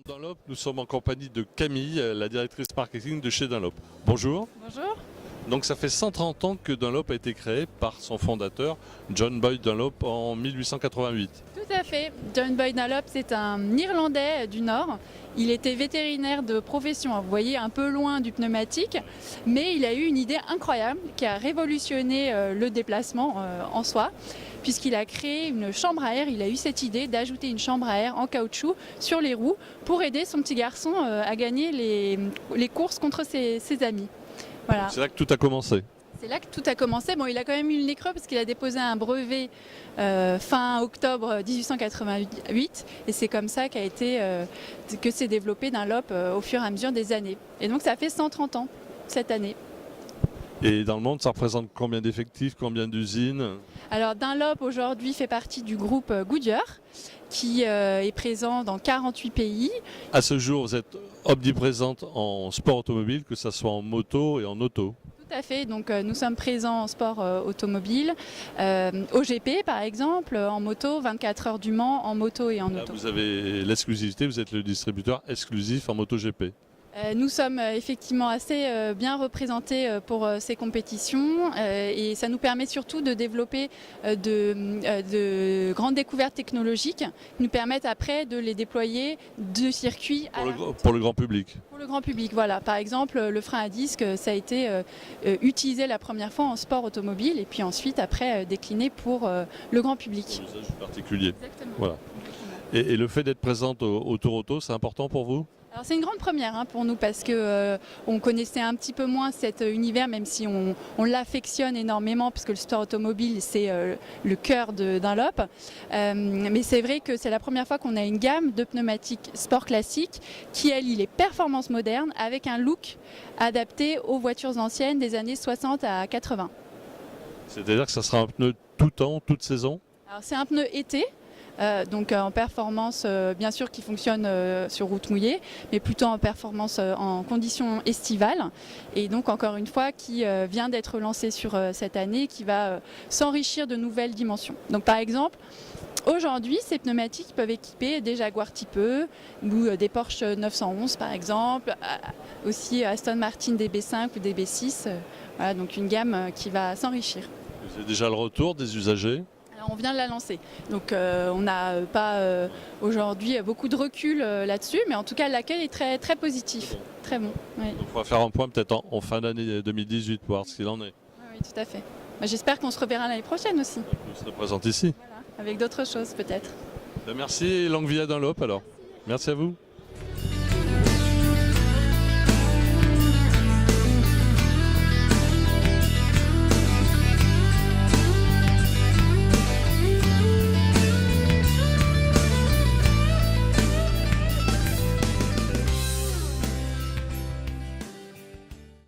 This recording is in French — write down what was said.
Dunlop, nous sommes en compagnie de Camille, la directrice marketing de chez Dunlop. Bonjour. Bonjour. Donc ça fait 130 ans que Dunlop a été créé par son fondateur, John Boyd Dunlop, en 1888. Tout à fait. John Boyd Dunlop, c'est un Irlandais du Nord. Il était vétérinaire de profession, vous voyez, un peu loin du pneumatique, mais il a eu une idée incroyable qui a révolutionné le déplacement en soi, puisqu'il a créé une chambre à air. Il a eu cette idée d'ajouter une chambre à air en caoutchouc sur les roues pour aider son petit garçon à gagner les courses contre ses amis. Voilà. C'est là que tout a commencé. C'est là que tout a commencé. Bon, il a quand même eu le nez creux parce qu'il a déposé un brevet fin octobre 1888 et c'est comme ça que s'est développé Dunlop au fur et à mesure des années. Et donc ça fait 130 ans cette année. Et dans le monde, ça représente combien d'effectifs, combien d'usines? Alors Dunlop aujourd'hui fait partie du groupe Goodyear qui est présent dans 48 pays. À ce jour, vous êtes omniprésente en sport automobile, que ce soit en moto et en auto. Tout à fait, donc nous sommes présents en sport automobile, au GP par exemple, en moto, 24 heures du Mans, en moto et en Là, auto. vous avez l'exclusivité, vous êtes le distributeur exclusif en MotoGP. Nous sommes effectivement assez bien représentés pour ces compétitions et ça nous permet surtout de développer de grandes découvertes technologiques qui nous permettent après de les déployer de circuit Pour le grand public. pour le grand public. Voilà. Par exemple, le frein à disque, ça a été utilisé la première fois en sport automobile et puis ensuite après décliné pour le grand public. Pour l'usage particulier. Exactement. Voilà. Et le fait d'être présente au Tour Auto, c'est important pour vous? Alors c'est une grande première pour nous parce que on connaissait un petit peu moins cet univers, même si on l'affectionne énormément puisque le sport automobile c'est le cœur de Dunlop. Mais c'est vrai que c'est la première fois qu'on a une gamme de pneumatiques sport classique qui allie les performances modernes avec un look adapté aux voitures anciennes des années 60 à 80. C'est-à-dire que ça sera un pneu tout temps, toute saison? Alors c'est un pneu été. Donc en performance bien sûr qui fonctionne sur route mouillée, mais plutôt en performance en conditions estivales et donc encore une fois qui vient d'être lancé sur cette année, qui va s'enrichir de nouvelles dimensions. Donc par exemple aujourd'hui ces pneumatiques peuvent équiper des Jaguar Type E ou des Porsche 911 par exemple, aussi Aston Martin DB5 ou DB6, voilà, donc une gamme qui va s'enrichir. Vous avez déjà le retour des usagers? On vient de la lancer, donc on n'a pas aujourd'hui beaucoup de recul là-dessus, mais en tout cas l'accueil est très, très positif, très bon. Oui. Donc on va faire un point peut-être en fin d'année 2018 pour voir ce qu'il en est. Oui, tout à fait. J'espère qu'on se reverra l'année prochaine aussi, Vous serez présente ici. voilà, avec d'autres choses peut-être. Merci et longue vie à Dunlop alors. Merci à vous.